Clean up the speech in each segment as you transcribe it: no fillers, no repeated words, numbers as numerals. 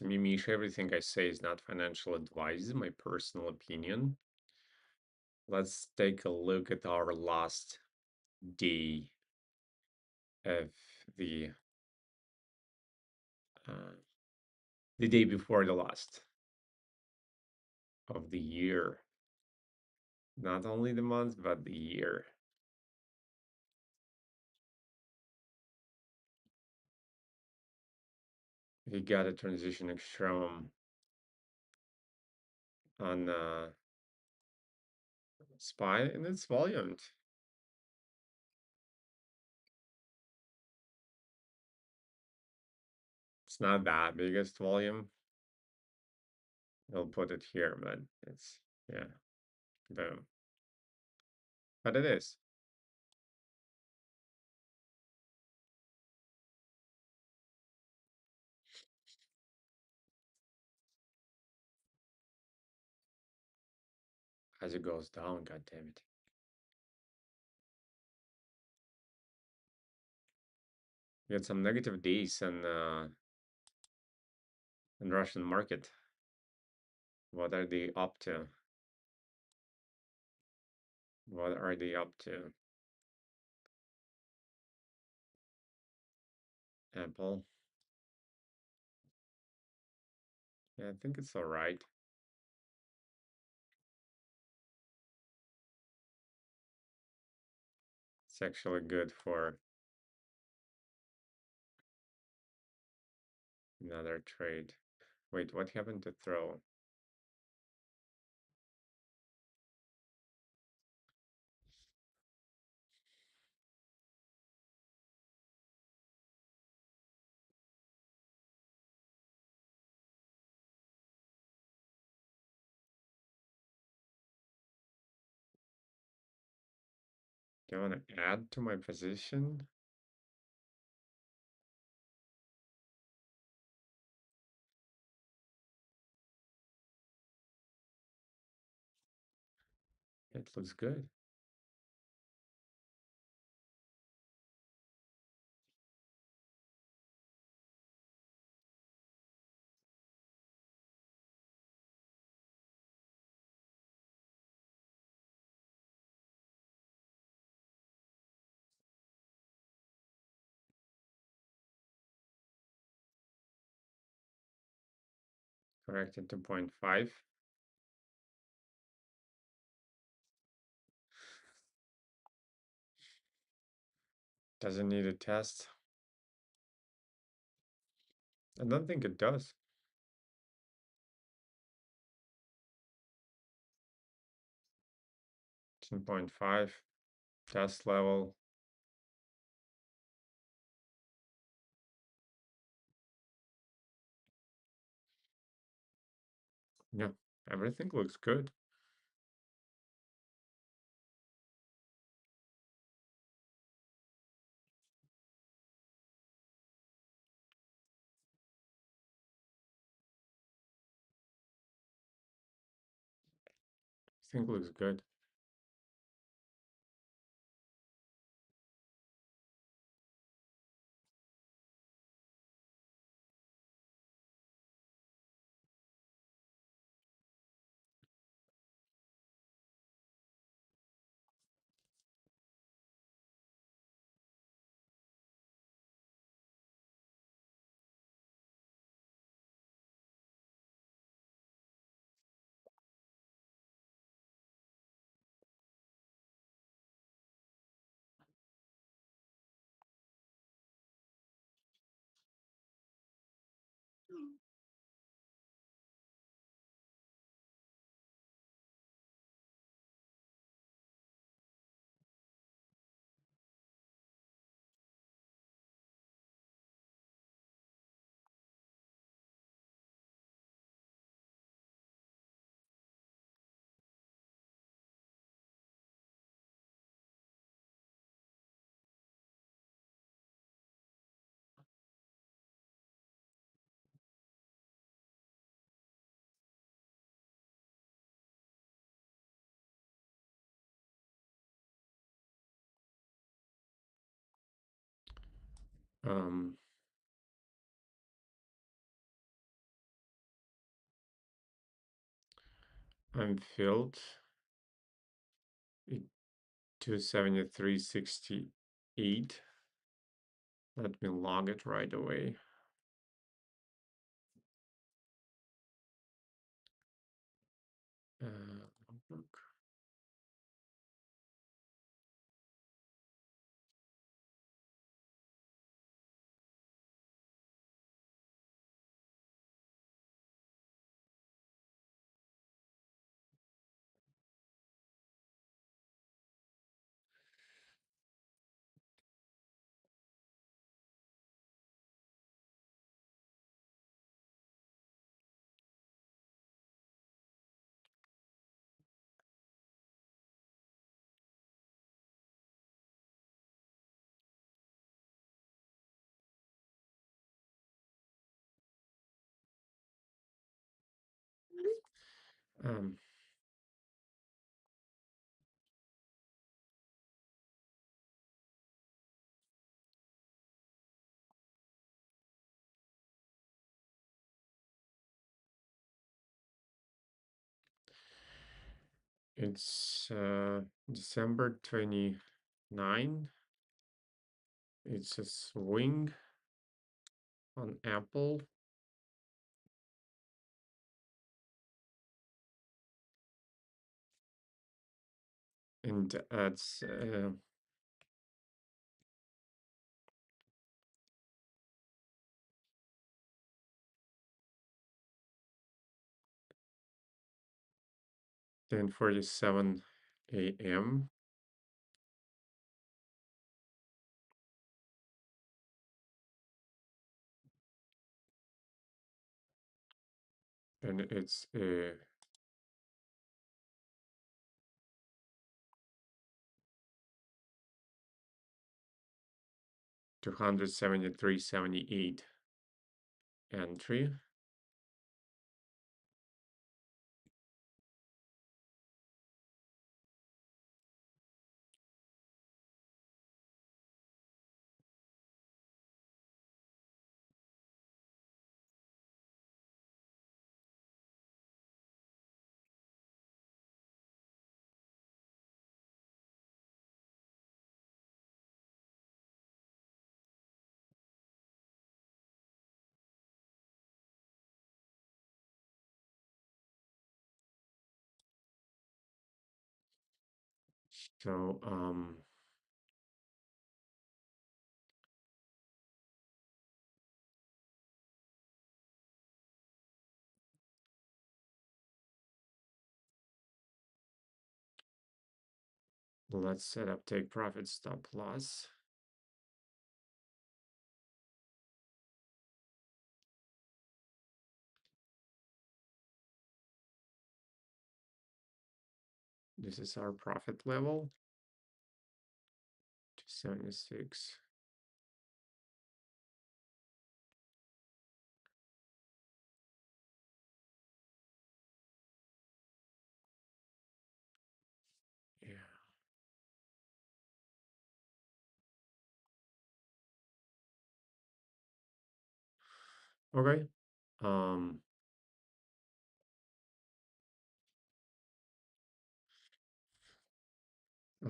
me, Misha. Everything I say is not financial advice, my personal opinion. Let's take a look at our last day of the uh, the day before the last of the year. Not only the month, but the year. We got a transition extreme on SPY, and it's volumed. It's not that biggest volume. We'll put it here, but it's, yeah, boom. But it is. As it goes down, god damn it. We had some negative days in Russian market. What are they up to? What are they up to? Apple. Yeah, I think it's all right. It's actually good for another trade. Wait, what happened to throw? Do I want to add to my position? It looks good. Corrected to 0.5. Doesn't need a test. I don't think it does. 10.5 test level. Yeah, everything looks good. I think looks good. Um, I'm filled. 273.68. Let me log it right away. Logbook. Um, it's December 29. It's a swing on Apple. And that's ten 47 a.m. And it's 273.78 entry. So let's set up take profit stop loss. This is our profit level, 276. Yeah. Okay. Um,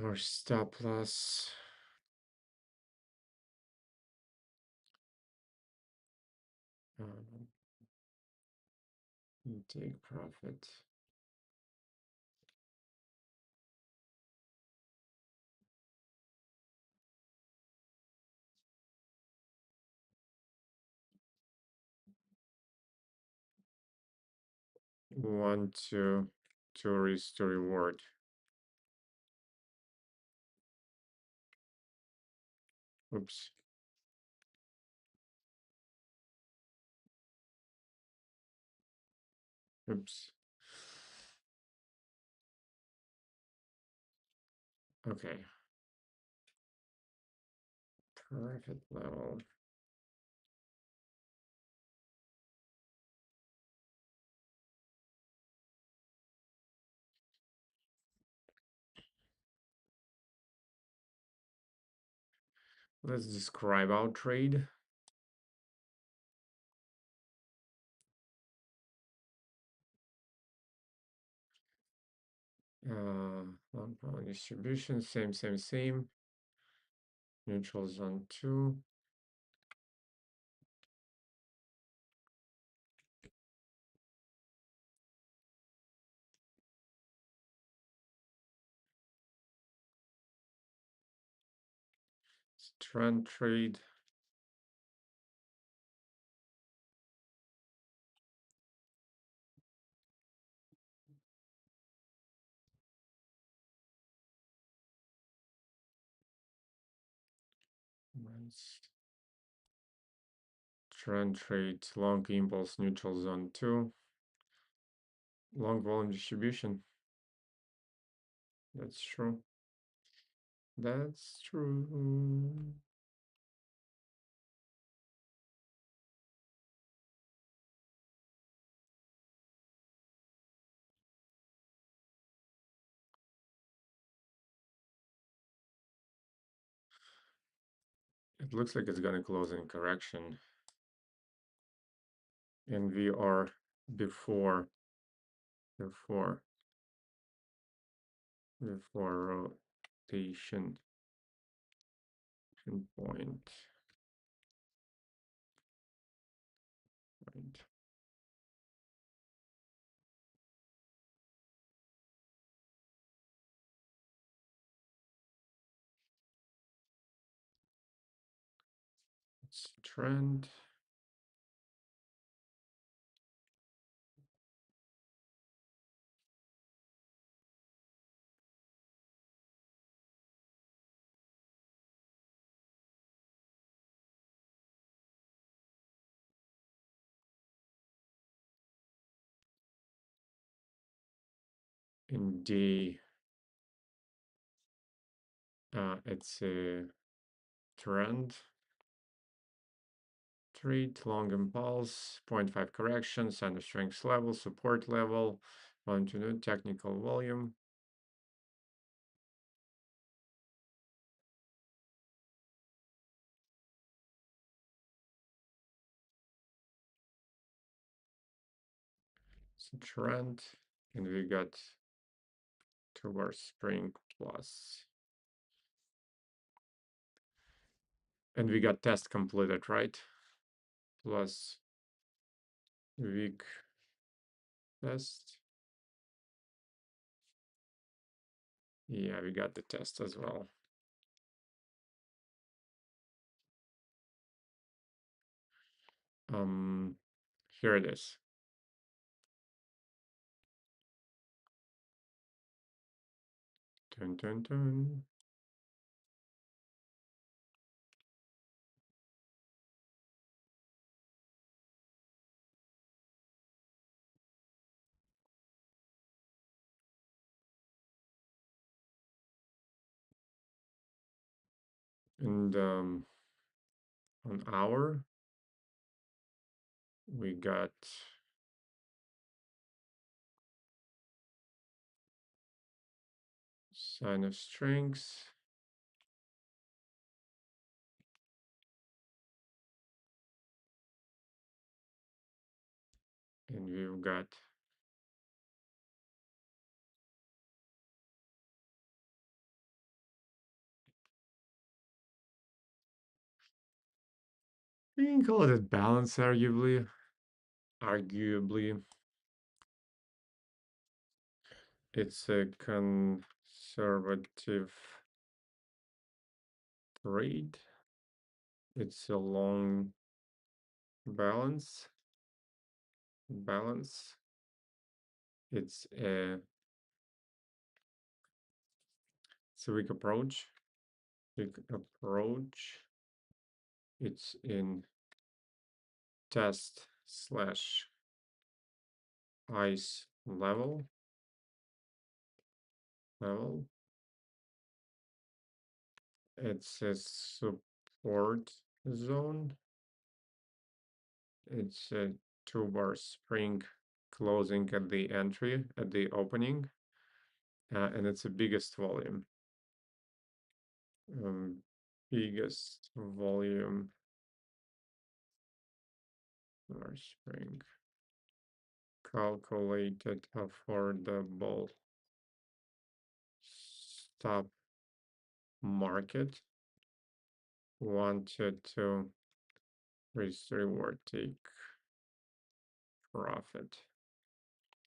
our stop loss. Um, take profit. One, two, tourist to reward. Oops. Oops. Okay. Profit level. Let's describe our trade. Long power distribution, same. Neutral zone 2. Trend trade. Trend trade, long impulse, neutral zone 2. Long volume distribution. That's true. That's true. It looks like it's gonna close in correction. And we are before rotation point. Right. It's trend. In D, it's a trend. Trade, long impulse, 0.5 correction, center strength level, support level, longitude, technical volume. It's a trend, and we got towards spring plus. And we got test completed, right? Plus week test. Yeah, we got the test as well. Here it is. Dun, dun, dun. And on hour, we got sign of strengths. And we've got you can call it a balance, arguably. It's a conservative trade. It's a long balance. It's a weak approach. It's in test slash ice level. It's a support zone. It's a 2-bar spring closing at the entry, at the opening, and it's the biggest volume. Biggest volume or spring. Calculated affordable stock market wanted to raise the reward, take profit.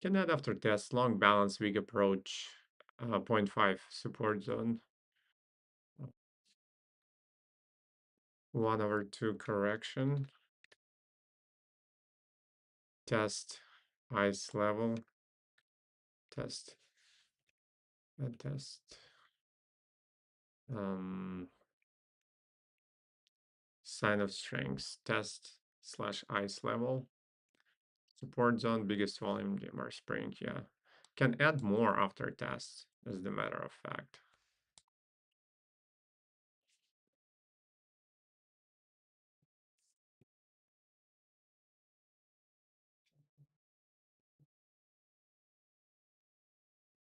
Can add after test, long balance, weak approach, 0.5 support zone, 1/2 correction, test, ice level, test, and test. Sign of strength, test / ice level, support zone, biggest volume, dimmer spring, yeah. Can add more after test, as the matter of fact.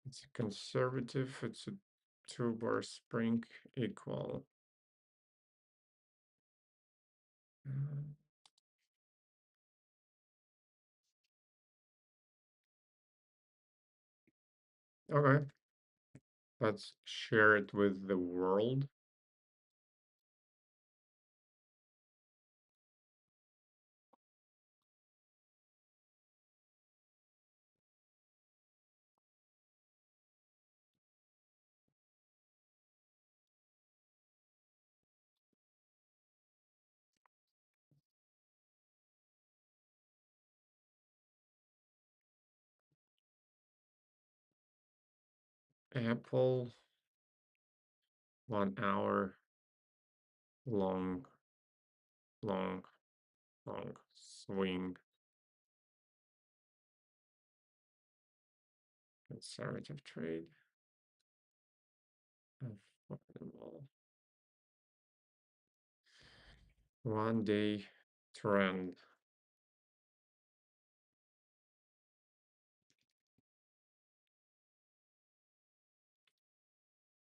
It's a conservative, it's a 2-bar spring equal. Okay, let's share it with the world. Apple, 1 hour, long, long, long swing, conservative trade, affordable. 1-day trend.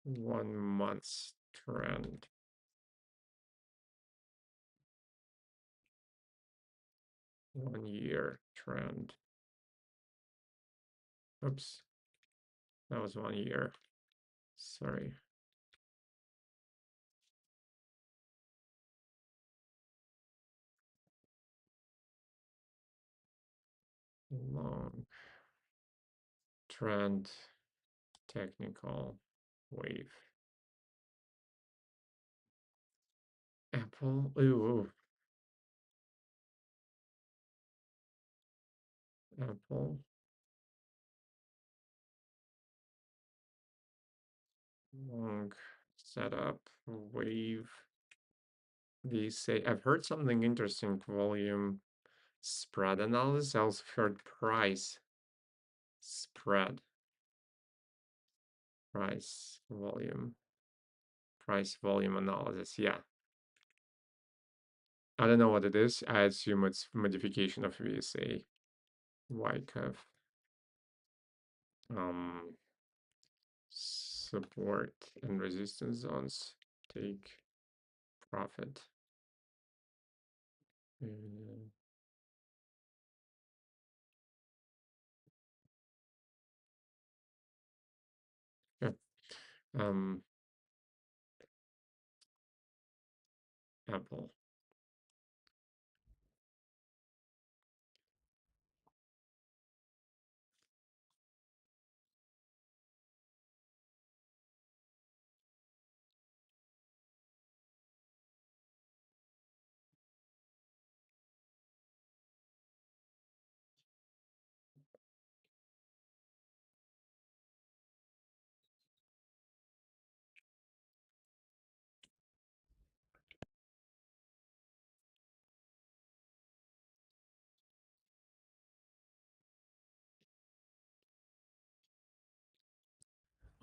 1 month's trend. 1 year trend. Oops, that was 1 year. Sorry. Long trend, technical wave. Apple, ooh, Apple. Long setup, wave. These say, I've heard something interesting, volume spread analysis. I also heard price spread, price volume analysis. Yeah. I don't know what it is. I assume it's modification of VSA. Y curve. Support and resistance zones. Take profit. Yeah. Apple.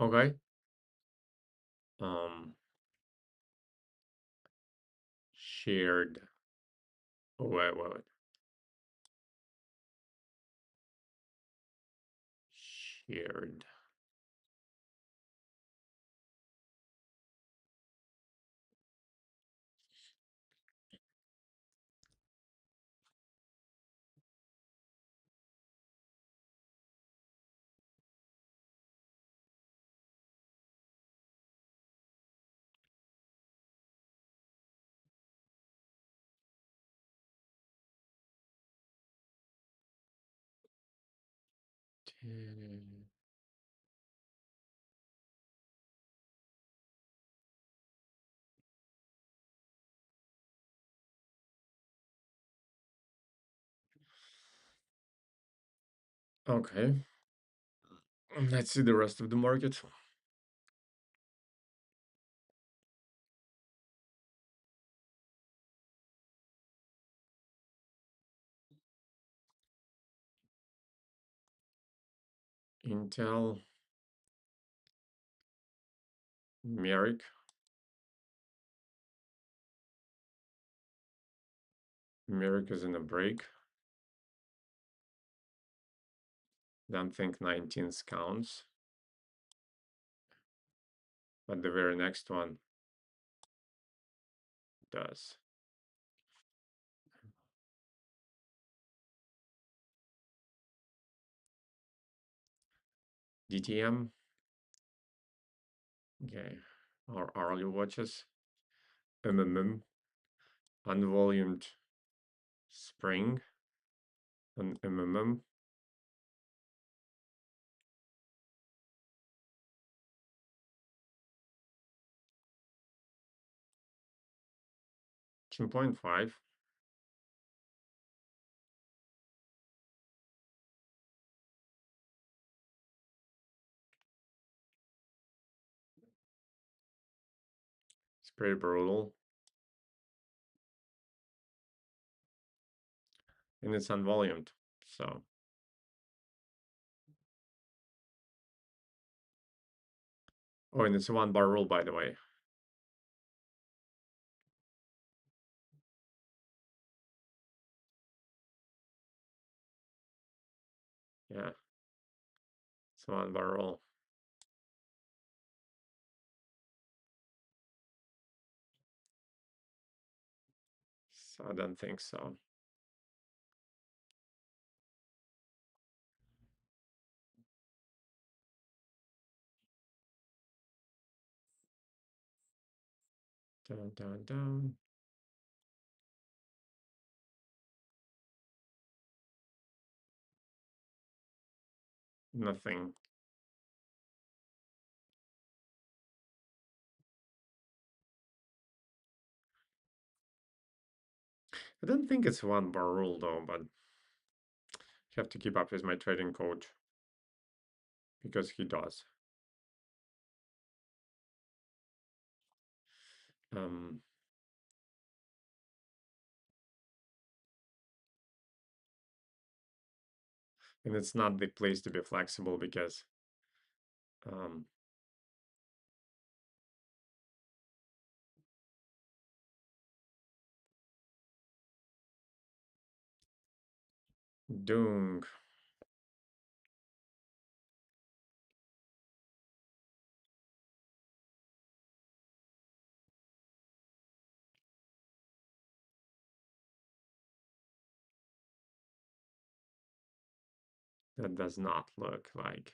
Okay. Shared. Oh, wait. Shared. Hmm. Okay, let's see the rest of the market. Intel, Merrick. Merrick is in a break. Don't think 19th counts. But the very next one does. DTM. Okay. Our hourly watches. MMM. Unvolumed spring. And MMM. 2.5. It's pretty brutal. And it's unvolumed. So, oh, and it's a 1 bar rule, by the way. Yeah, it's a 1 bar rule. So I don't think so. Down, down, down. Nothing. I don't think it's a 1 bar rule though, but you have to keep up with my trading coach because he does. Um, and it's not the place to be flexible because um, Dung. That does not look like.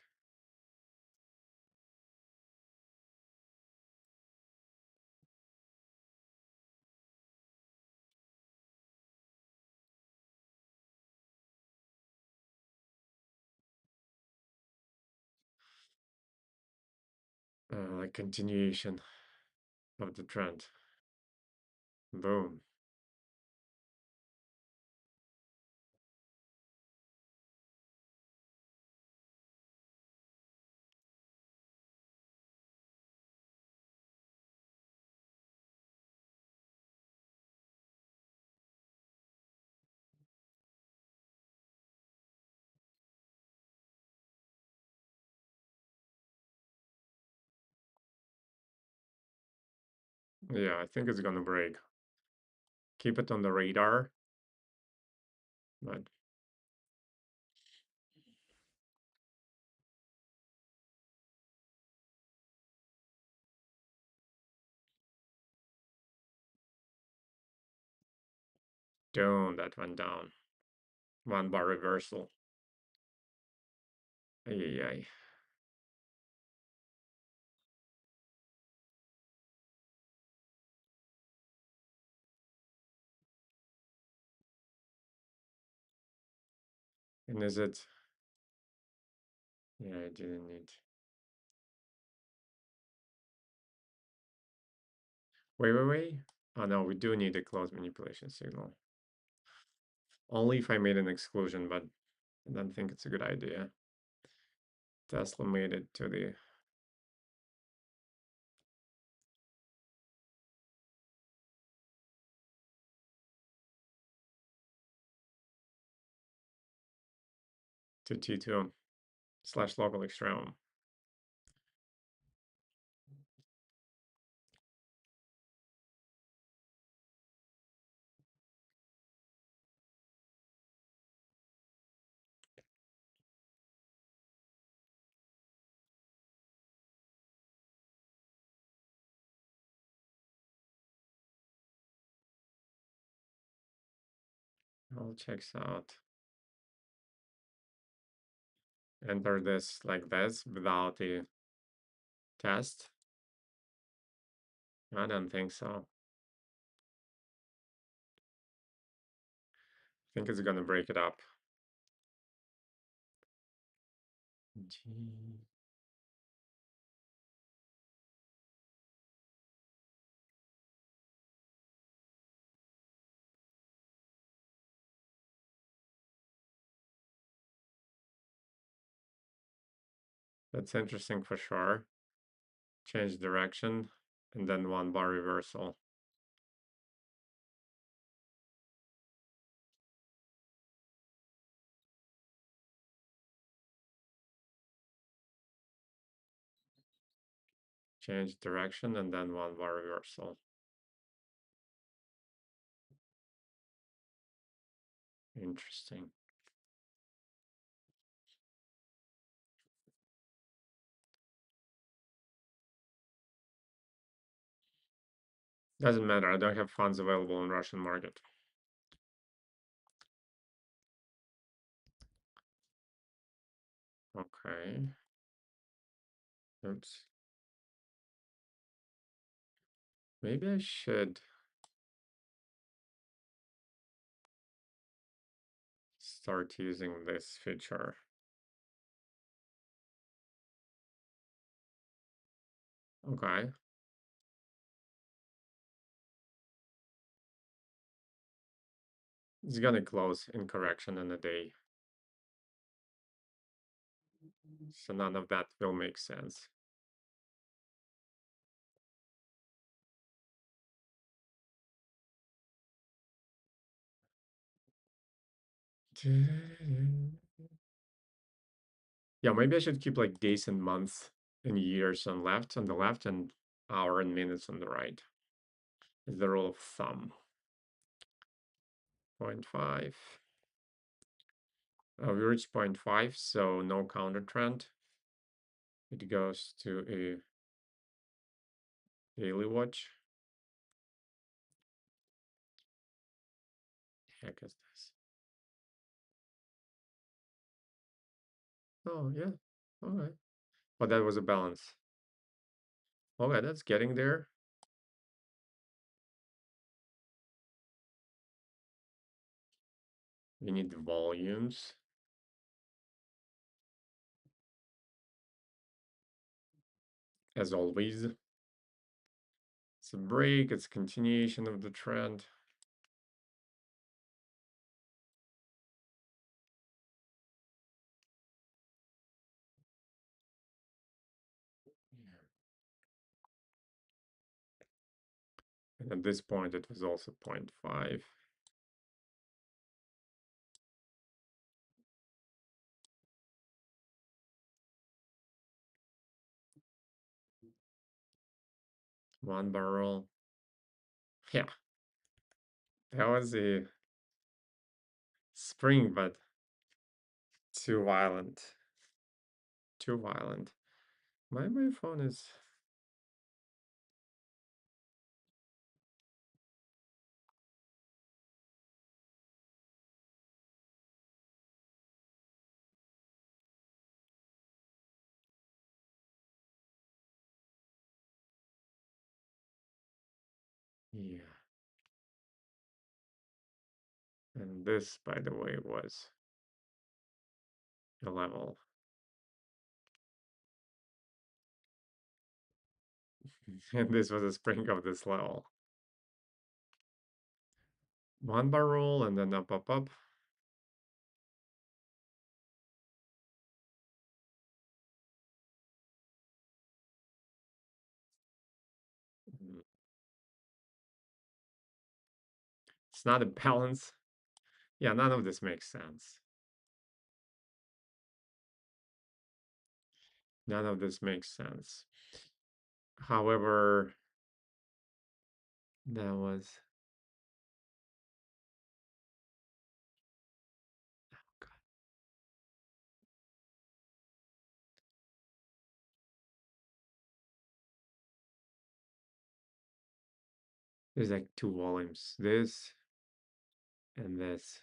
Like continuation of the trend. Boom. Yeah, I think it's gonna break. Keep it on the radar, but don't, that went down. 1 bar reversal. Ay, ay, ay. And is it Yeah, I didn't need. Wait. Oh no, we do need a close manipulation signal. Only if I made an exclusion, but I don't think it's a good idea. Tesla made it to the to T2 slash local extremum. All checks out. Enter this like this without the test. I don't think so. I think it's gonna break it up. G. That's interesting for sure. Change direction and then one bar reversal. Change direction and then one bar reversal. Interesting. Doesn't matter. I don't have funds available in Russian market. Okay. Oops. Maybe I should start using this feature. Okay. It's gonna close in correction in a day. So none of that will make sense. Yeah, maybe I should keep like days and months and years on the left, and hour and minutes on the right. Is the rule of thumb. 0.5. We reached 0.5, so no counter trend. It goes to a daily watch. Heck is this? Oh yeah. Okay. Oh, that was a balance. Okay, that's getting there. We need the volumes. As always. It's a break, it's a continuation of the trend. And at this point, it was also 0.5. One barrel. Yeah, that was a spring, but too violent. Too violent. My phone is. Yeah. And this, by the way, was a level. And this was a spring of this level. One bar roll and then up, up, up. It's not a balance. Yeah, none of this makes sense. None of this makes sense. However, that was there's like two volumes. This and this.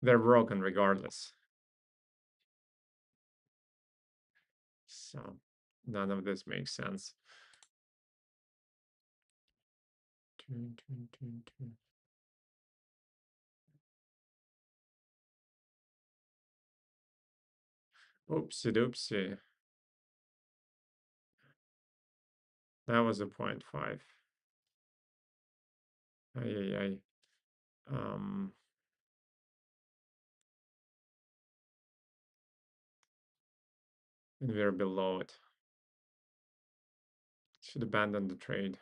They're broken regardless. So none of this makes sense. Oopsie doopsie. That was a 0.5. Ay, ay, ay. And we're below it. Should abandon the trade.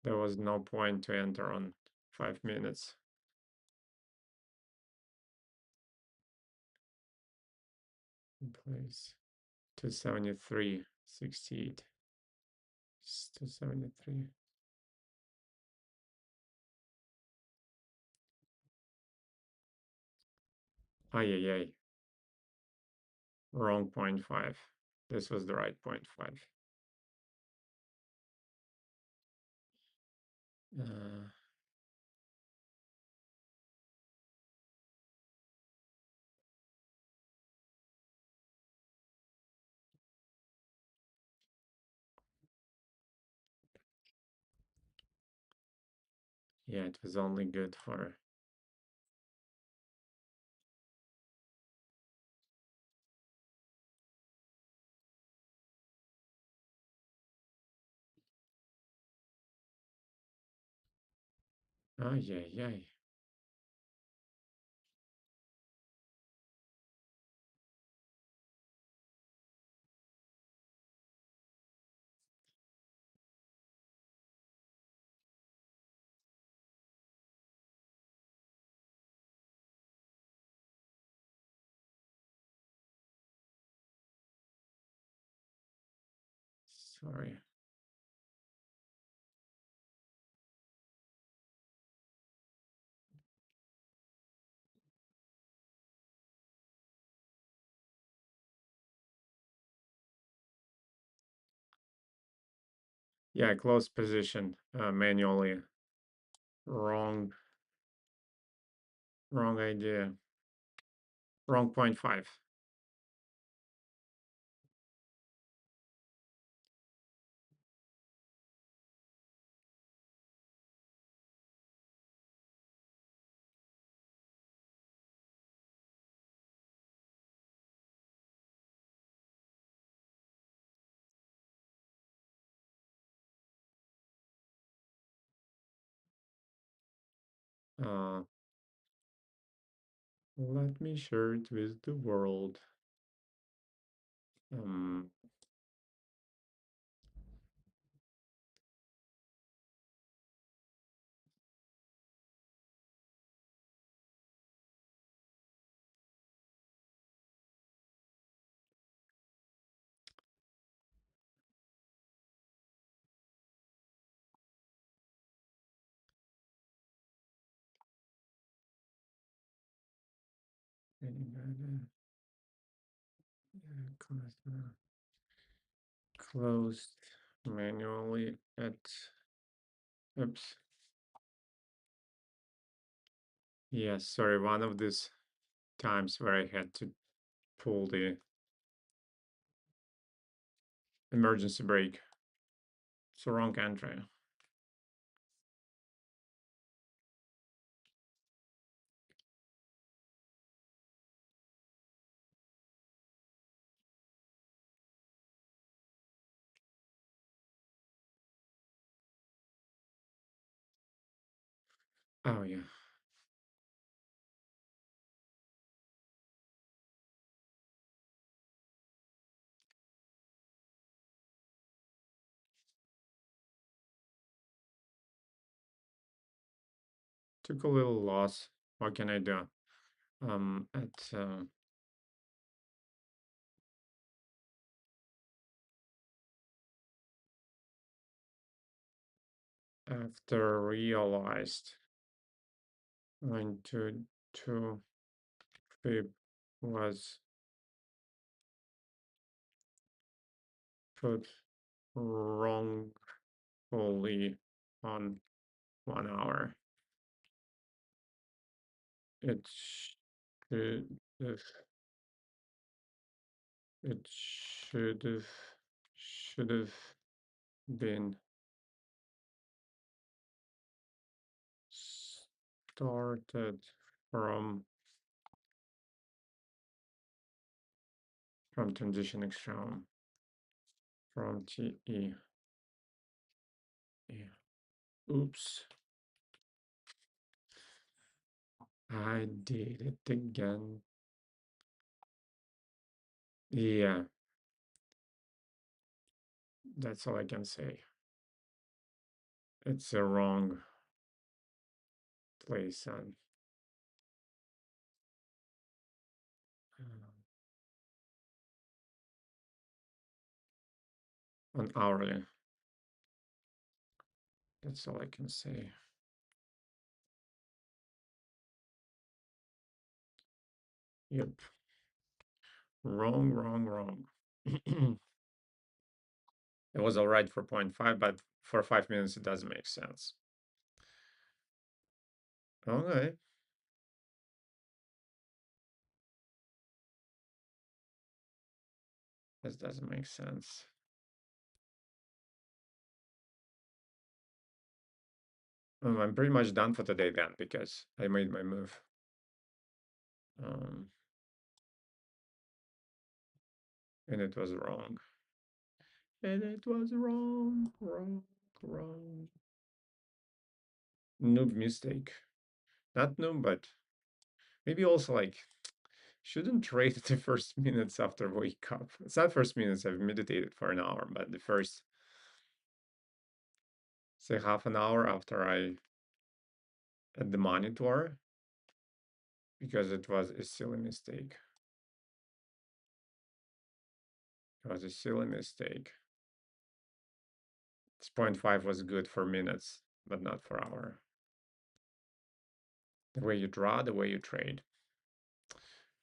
There was no point to enter on 5 minutes. In place. 273.68. 273. Ay, ay, ay. Wrong 0.5. This was the right 0.5. Yeah, it was only good for ay, ay, ay. Sorry. Yeah, close position manually. Wrong idea. Wrong 0.5. Let me share it with the world. Um, closed manually at, oops. Yes, sorry, one of these times where I had to pull the emergency brake. It's the wrong entry. Oh yeah. Took a little loss. What can I do? At after realized when two fib was put wrongfully on 1 hour. It should have, it should have been started from transition extreme from TE. Yeah. Oops. I did it again. Yeah, that's all I can say. It's a wrong place on hourly. That's all I can say. Yep. Wrong, wrong, wrong. It was all right for 0.5, but for 5 minutes, it doesn't make sense. Okay. This doesn't make sense. I'm pretty much done for today then because I made my move. Um, and it was wrong. And it was wrong, wrong, wrong. Noob mistake. Not noob, but maybe also like shouldn't trade the first minutes after wake up. It's not first minutes, I've meditated for an hour, but the first, say, half an hour after I at the monitor, because it was a silly mistake. It was a silly mistake. This 0.5 was good for minutes, but not for hour. The way you draw, the way you trade.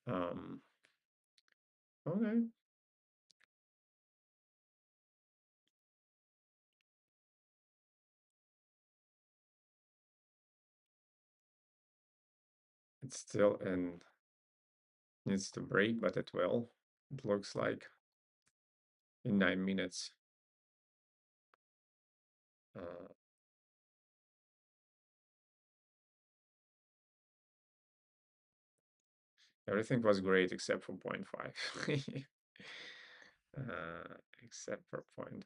Um, okay. It's still in, needs to break, but it will. It looks like in 9 minutes. Uh, Everything was great except for 0.5. Except for 0.5.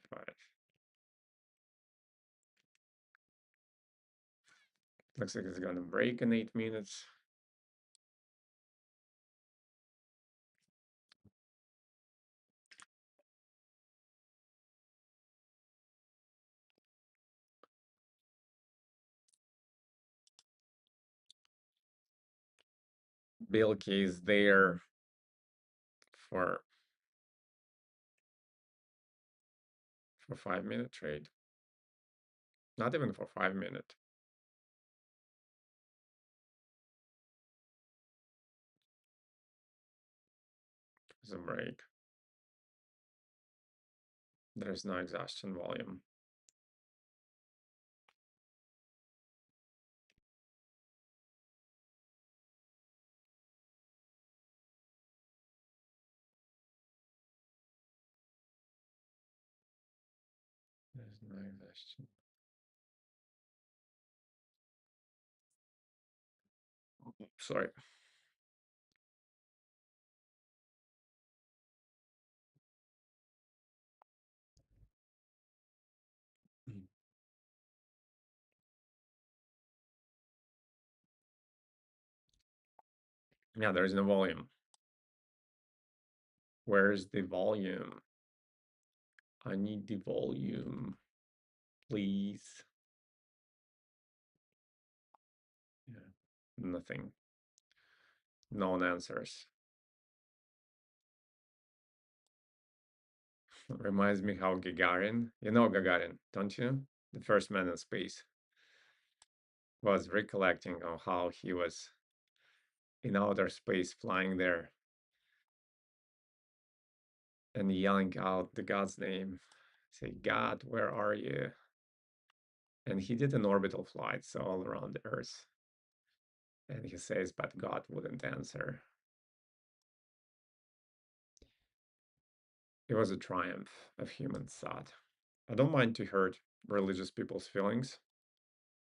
Looks like it's gonna break in 8 minutes. Bilky is there for 5 minute trade. Not even for 5 minute. It's a break. There's no exhaustion volume. There's no exhaustion. Sorry. Yeah, there is no volume. Where's the volume? I need the volume, please. Yeah, nothing. No one answers. Reminds me how Gagarin, you know Gagarin, don't you? The first man in space was recollecting on how he was in outer space flying there and yelling out the God's name. Say, God, where are you? And he did an orbital flight, so all around the Earth. And he says, but God wouldn't answer. It was a triumph of human thought. I don't mind to hurt religious people's feelings.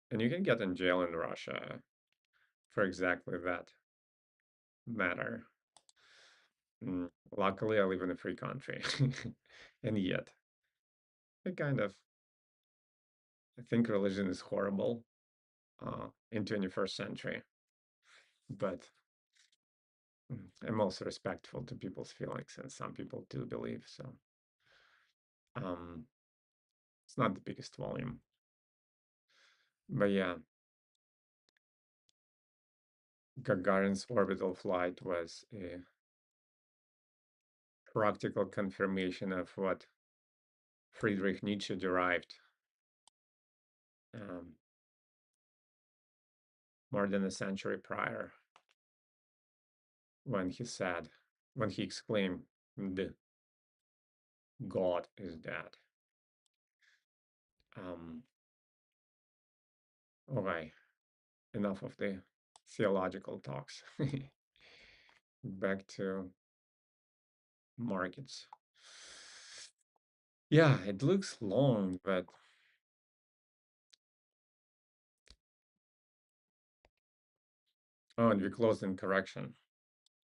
And you can get in jail in Russia for exactly that matter. Luckily, I live in a free country. And yet, I kind of I think religion is horrible in 21st century. But I'm also respectful to people's feelings, and some people do believe so. Um, it's not the biggest volume, but yeah, Gagarin's orbital flight was a practical confirmation of what Friedrich Nietzsche derived um, more than a century prior when he said, when he exclaimed, "The God is dead." Okay, enough of the theological talks. Back to markets. Yeah, it looks long, but oh, and we closed in correction.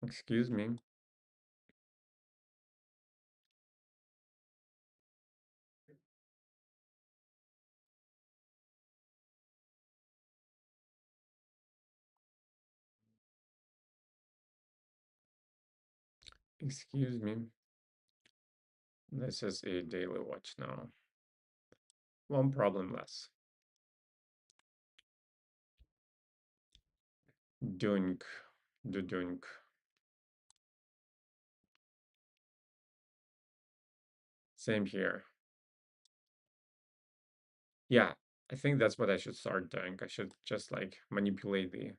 Excuse me. Excuse me. This is a daily watch now. One problem less. Doing, doing. Same here. Yeah, I think that's what I should start doing. I should just like manipulate the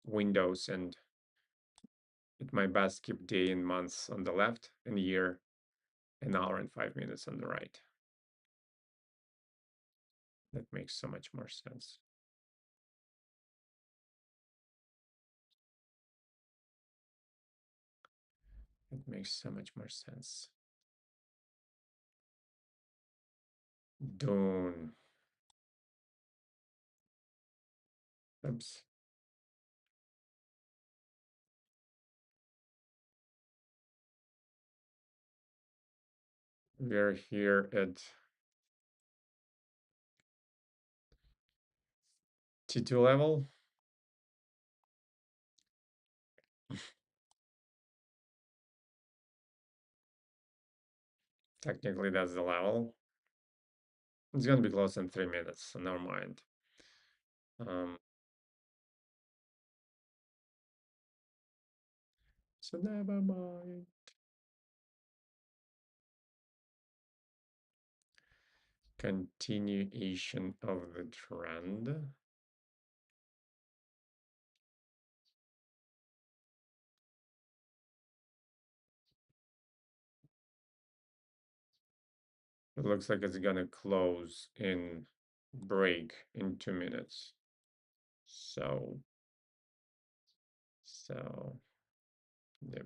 windows and at my best keep day and months on the left and year an hour and 5 minutes on the right. That makes so much more sense. It makes so much more sense. Done. Oops. We're here at T2 level. Technically, that's the level. It's gonna be close in 3 minutes, so never mind. So never mind. Continuation of the trend. It looks like it's gonna close in break in 2 minutes. So, yep.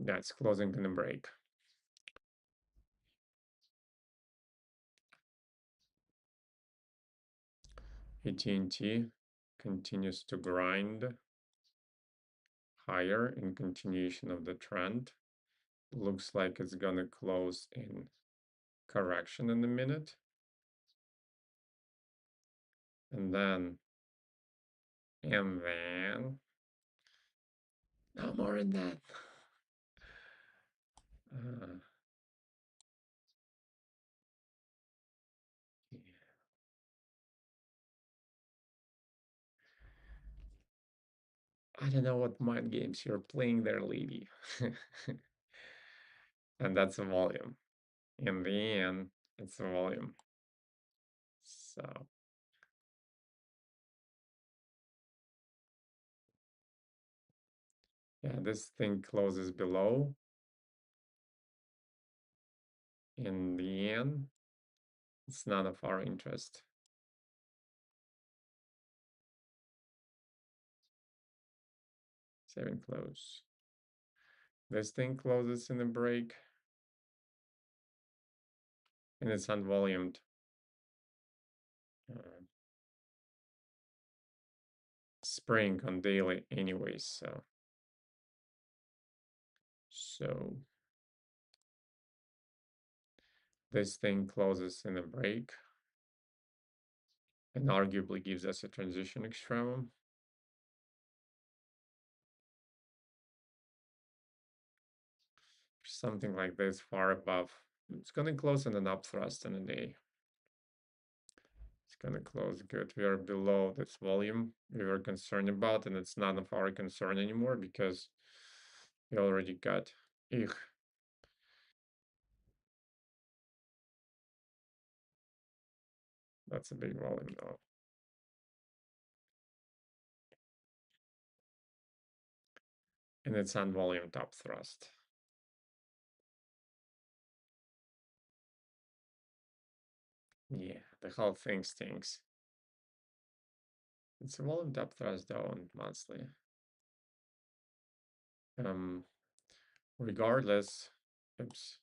That's closing in a break. AT&T continues to grind higher in continuation of the trend. Looks like it's gonna close in correction in a minute. And then And then no more than that. Uh, yeah. I don't know what mind games you're playing there, lady. And that's a volume. In the end, it's a volume. So yeah, this thing closes below. In the end, it's none of our interest. Saving close. This thing closes in a break. And it's unvolumed. Uh, spring on daily anyways, so this thing closes in a break and arguably gives us a transition extremum. Something like this far above. It's gonna close in an upthrust in a day. It's gonna close good. We are below this volume we were concerned about, and it's none of our concern anymore because we already got ich. That's a big volume though. And it's unvolumed upthrust. Yeah, the whole thing stinks. It's a volume upthrust though on monthly. Um, regardless, oops.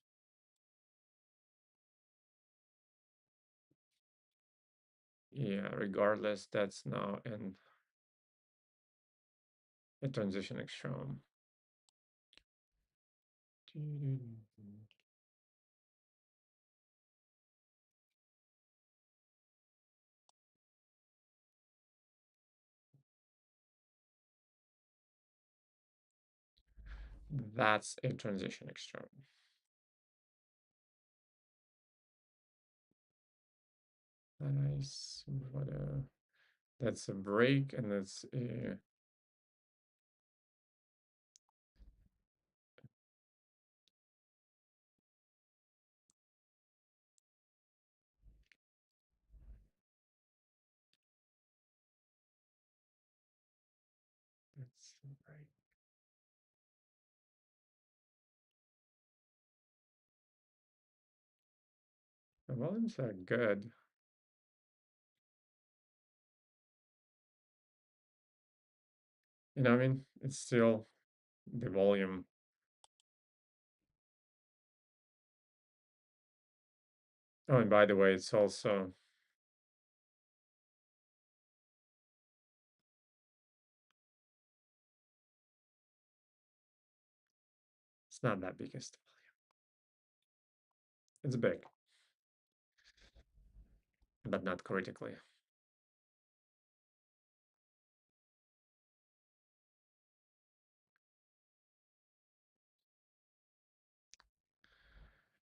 Yeah, regardless, that's now in a transition extreme. That's a transition extreme. Nice. What a, that's a break, and that's a that's a break. The volumes are good. You know, I mean, it's still the volume. Oh, and by the way, it's also it's not that biggest volume. It's big, but not critically.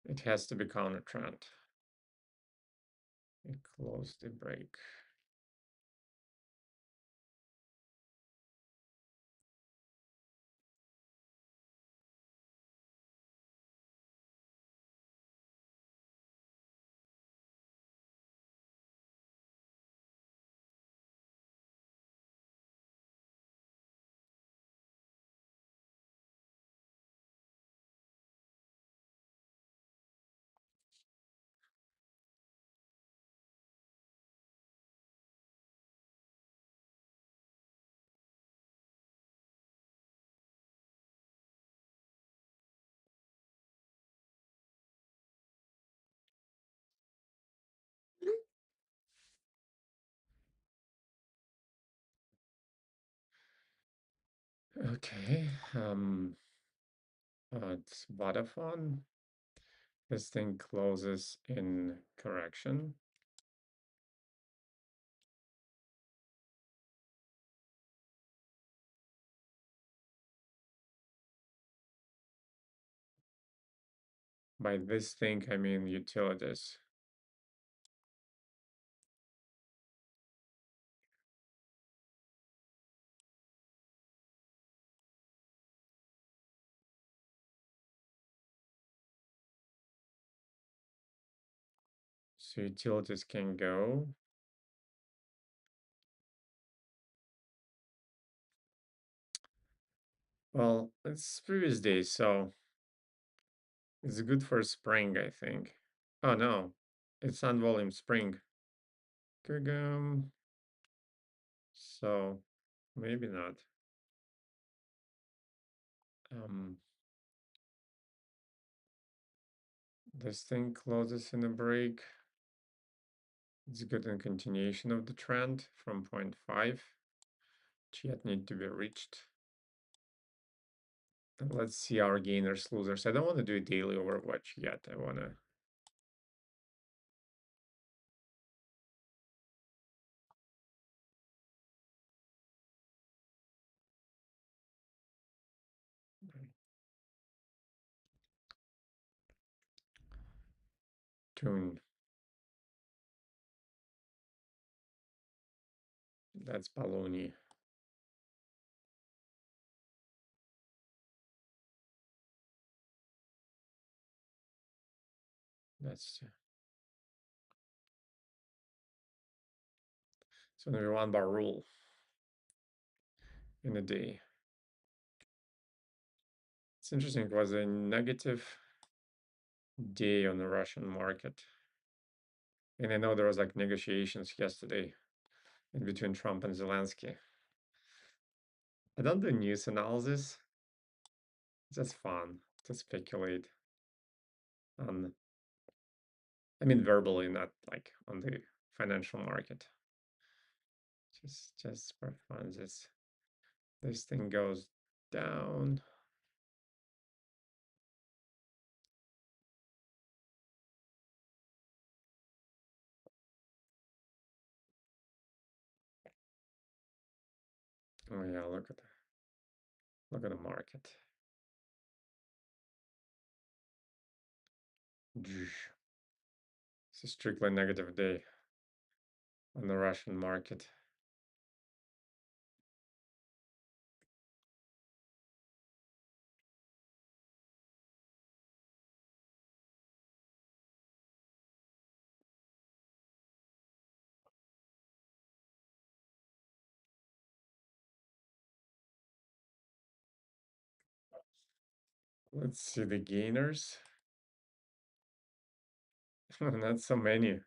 It has to be counter trend. It closed the break. Okay. It's Vodafone. This thing closes in correction. By this thing, I mean utilities. So utilities can go. Well, it's previous day, so it's good for spring, I think. Oh no, it's on volume spring. Gugum. So maybe not. Um, this thing closes in a break. It's good in continuation of the trend from 0.5, which yet need to be reached. And let's see our gainers, losers. I don't want to do a daily overwatch yet. I want to. Tune. That's baloney. That's so only 1 bar rule in a day. It's interesting. It was a negative day on the Russian market. And I know there was like negotiations yesterday in between Trump and Zelensky. I don't do news analysis. It's just fun to speculate on, I mean, verbally, not like on the financial market. Just for fun. This thing goes down. Oh yeah, look at the market. It's a strictly negative day on the Russian market. Let's see the gainers. Not so many.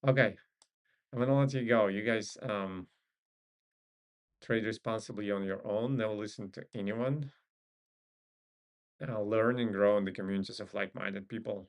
Okay, I'm gonna let you go. You guys trade responsibly on your own. Never listen to anyone. Learn and grow in the communities of like-minded people.